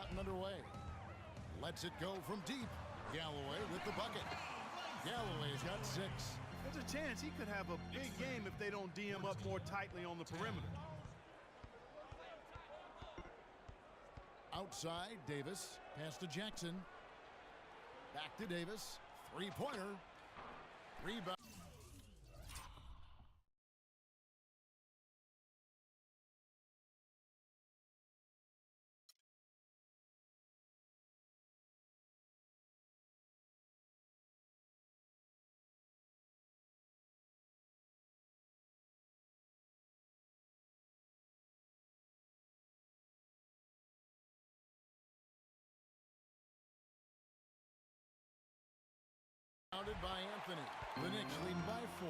gotten underway. Lets it go from deep. Galloway with the bucket. Galloway's got 6. There's a chance he could have a big game if they don't D him up more tightly on the perimeter. Outside, Davis. Pass to Jackson. Back to Davis. Three-pointer. Rebound. By Anthony. The Knicks leading by 4.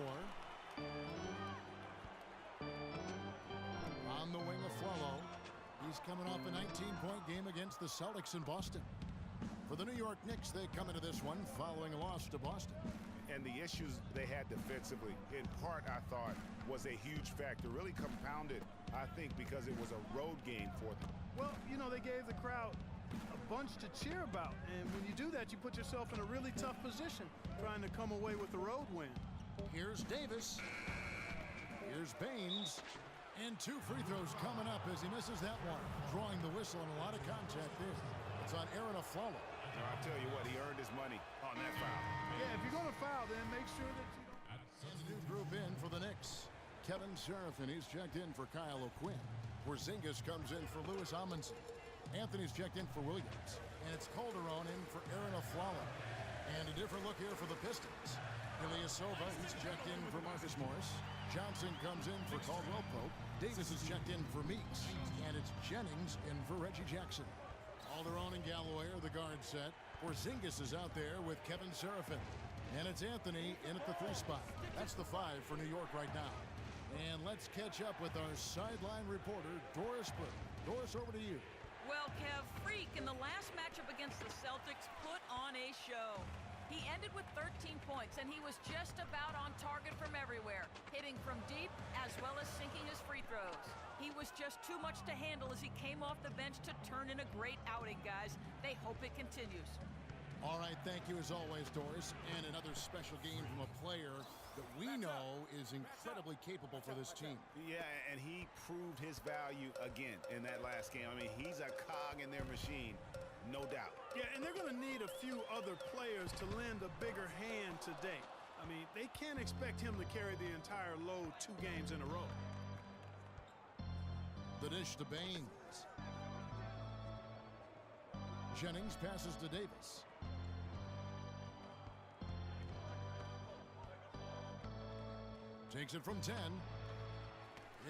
On the wing of Flalo. He's coming off a 19-point game against the Celtics in Boston. For the New York Knicks, they come into this one following a loss to Boston. And the issues they had defensively, in part, I thought, was a huge factor. Really compounded, I think, because it was a road game for them. Well, you know, they gave the crowd a bunch to cheer about. And when you do that, you put yourself in a really tough position trying to come away with the road win. Here's Davis. Here's Baines. And 2 free throws coming up as he misses that one. Drawing the whistle and a lot of contact there. It's on Aaron Aflalo. I'll tell you what, he earned his money on that foul. Yeah, if you're going to foul, then make sure that you don't. And the new group in for the Knicks. Kevin Seraphin, he's checked in for Kyle O'Quinn. Porzingis comes in for Louis Amundsen. Anthony's checked in for Williams. And it's Calderon in for Aaron Aflalo. And a different look here for the Pistons. Ilyasova, he's checked in for Marcus Morris. Johnson comes in for Caldwell Pope. Davis is checked in for Meeks. And it's Jennings in for Reggie Jackson. Calderon and Galloway are the guard set. Porzingis is out there with Kevin Seraphin. And it's Anthony in at the 3 spot. That's the 5 for New York right now. And let's catch up with our sideline reporter, Doris Burke. Doris, over to you. Well, Kev, Freak in the last matchup against the Celtics put on a show. He ended with 13 points, and he was just about on target from everywhere, hitting from deep as well as sinking his free throws. He was just too much to handle as he came off the bench to turn in a great outing, guys. They hope it continues. All right, thank you as always, Doris. And another special game from a player that we know is incredibly capable for this team. Yeah, and he proved his value again in that last game. I mean, he's a cog in their machine, no doubt. Yeah, and they're going to need a few other players to lend a bigger hand today. I mean, they can't expect him to carry the entire load 2 games in a row. The dish to Baines. Jennings passes to Davis. Takes it from 10.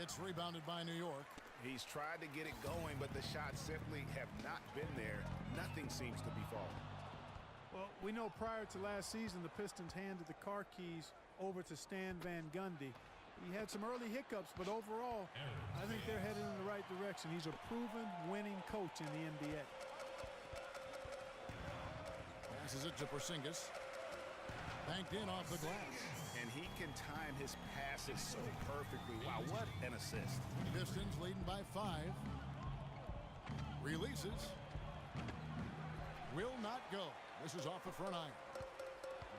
It's rebounded by New York. He's tried to get it going, but the shots simply have not been there. Nothing seems to be falling. Well, we know prior to last season, the Pistons handed the car keys over to Stan Van Gundy. He had some early hiccups, but overall, I think they're headed in the right direction. He's a proven winning coach in the NBA. Passes it to Porzingis. Banked in off the glass. And he can time his passes so perfectly. Wow, what an assist. Pistons leading by 5. Releases. Will not go. This is off the front iron.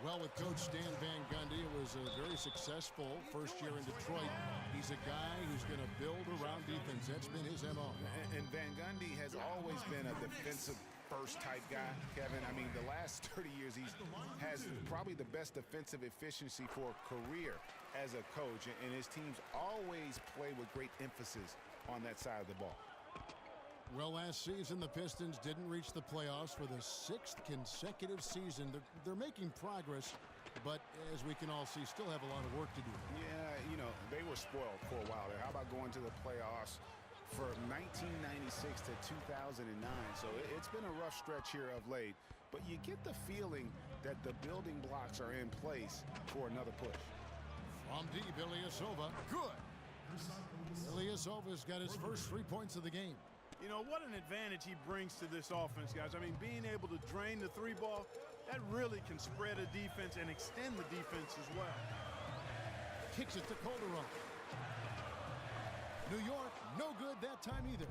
Well, with Coach Stan Van Gundy, it was a very successful first year in Detroit. He's a guy who's going to build around defense. That's been his MO. And Van Gundy has always been a defensive first type guy, Kevin. I mean, the last 30 years, he has probably the best defensive efficiency for a career as a coach. And his teams always play with great emphasis on that side of the ball. Well, last season, the Pistons didn't reach the playoffs for the 6th consecutive season. They're making progress, but as we can all see, still have a lot of work to do. Yeah, you know, they were spoiled for a while there. How about going to the playoffs from 1996 to 2009? So it's been a rough stretch here of late, but you get the feeling that the building blocks are in place for another push. From deep, Ilyasova. Good. Ilyasova's got his first 3 points of the game. You know, what an advantage he brings to this offense, guys. I mean, being able to drain the 3 ball, that really can spread a defense and extend the defense as well. Kicks it to Calderon. New York, no good that time either.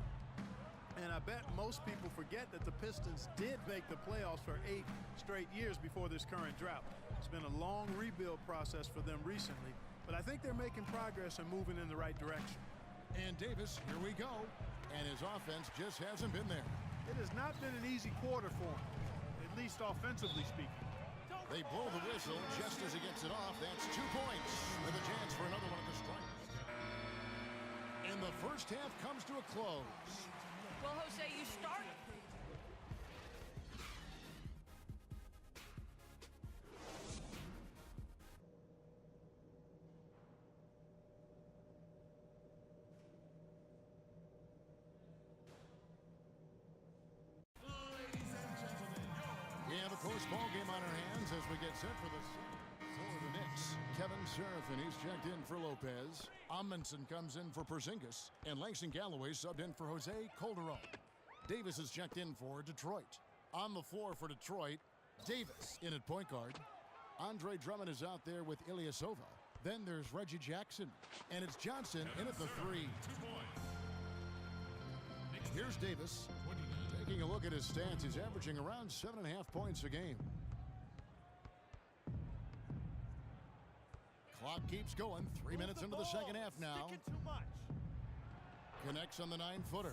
And I bet most people forget that the Pistons did make the playoffs for 8 straight years before this current drought. It's been a long rebuild process for them recently, but I think they're making progress and moving in the right direction. And Davis, here we go. And his offense just hasn't been there. It has not been an easy quarter for him, at least offensively speaking. They blow the whistle just as he gets it off. That's 2 points with a chance for another one at the strike. And the first half comes to a close. Well, Jose, you start. We have a close ball game on our hands as we get set for the Knicks. Kevin Seraphin, he's checked in for Lopez. Amundsen comes in for Porzingis. And Langston Galloway subbed in for Jose Calderon. Davis is checked in for Detroit. On the floor for Detroit, Davis in at point guard. Andre Drummond is out there with Ilyasova. Then there's Reggie Jackson. And it's Johnson in at the 3. Here's Davis. Taking a look at his stats, he's averaging around 7.5 points a game. Clock keeps going. 3 minutes into the second half now. Connects on the 9-footer.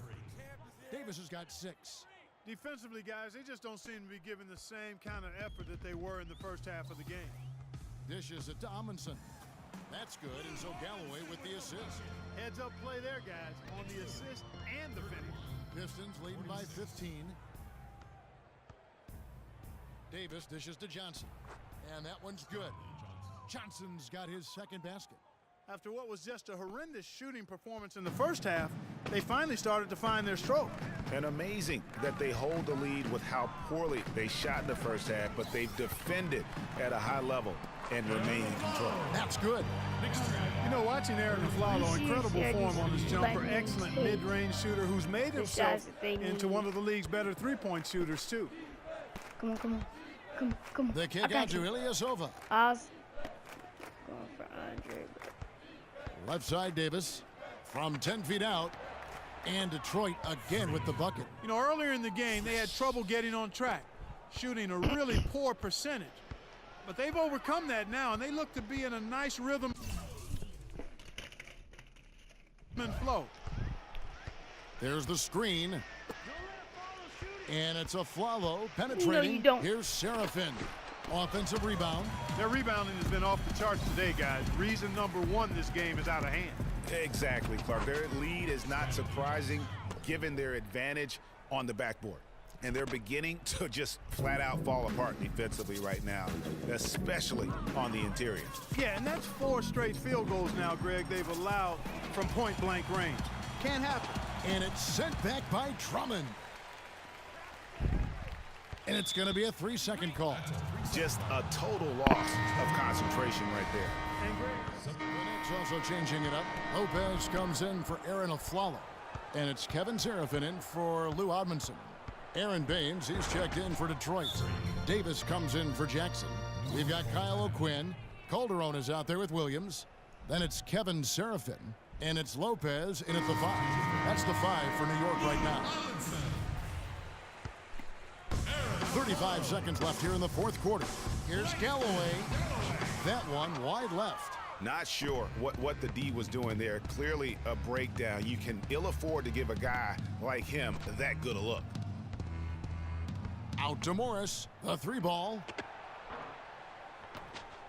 Davis has got 6. Defensively, guys, they just don't seem to be giving the same kind of effort that they were in the first half of the game. Dishes it to Amundsen. That's good, and so Galloway with the assist. Heads up play there, guys, on the assist and the finish. Pistons leading by 15. Davis dishes to Johnson. And that one's good. Johnson's got his second basket. After what was just a horrendous shooting performance in the first half, they finally started to find their stroke. And amazing that they hold the lead with how poorly they shot in the first half, but they've defended at a high level and remain in control. That's good. You know, watching Aaron Aflalo, incredible form on his jumper, excellent mid-range shooter who's made himself into one of the league's better three-point shooters, too. Come on. The kick out to Ilyasova. I was going for Andre. Left side, Davis from 10 feet out. And Detroit again with the bucket. You know, earlier in the game, they had trouble getting on track, shooting a really poor percentage. But they've overcome that now, and they look to be in a nice rhythm and flow. There's the screen. And it's Aflalo penetrating. No, you don't. Here's Seraphin. Offensive rebound. Their rebounding has been off the charts today, guys. Reason number one, this game is out of hand. Exactly, Clark. Their lead is not surprising given their advantage on the backboard. And they're beginning to just flat out fall apart defensively right now, especially on the interior. Yeah, and that's 4 straight field goals now, Greg, they've allowed from point-blank range. Can't happen. And it's sent back by Drummond. And it's going to be a 3-second call. Just a total loss of concentration right there. And Greg, The Knicks also changing it up. Lopez comes in for Aaron Aflalo. And it's Kevin Seraphin in for Lou Odmondson. Aaron Baines, he's checked in for Detroit. Davis comes in for Jackson. We've got Kyle O'Quinn. Calderon is out there with Williams. Then it's Kevin Seraphin. And it's Lopez in at the 5. That's the 5 for New York right now. 35 seconds left here in the fourth quarter. Here's Galloway. That one wide left. Not sure what the D was doing there. Clearly a breakdown. You can ill afford to give a guy like him that good a look. Out to Morris. The 3-ball.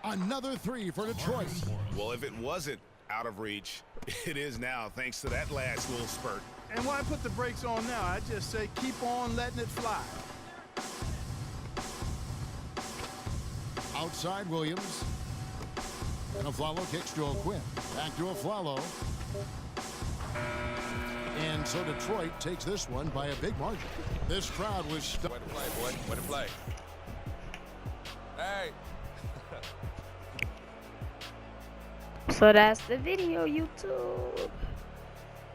Another 3 for Detroit. Well, if it wasn't out of reach, it is now thanks to that last little spurt. and why put the brakes on now? I just say keep on letting it fly. Outside Williams. And Aflalo kicks to O'Quinn. Back to Aflalo. And so Detroit takes this one by a big margin. This crowd was stuck. Way to play, boy. Way to play. Hey. So that's the video, YouTube.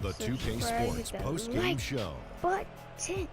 The 2K Subscribe, Sports hit that post-game like show. button.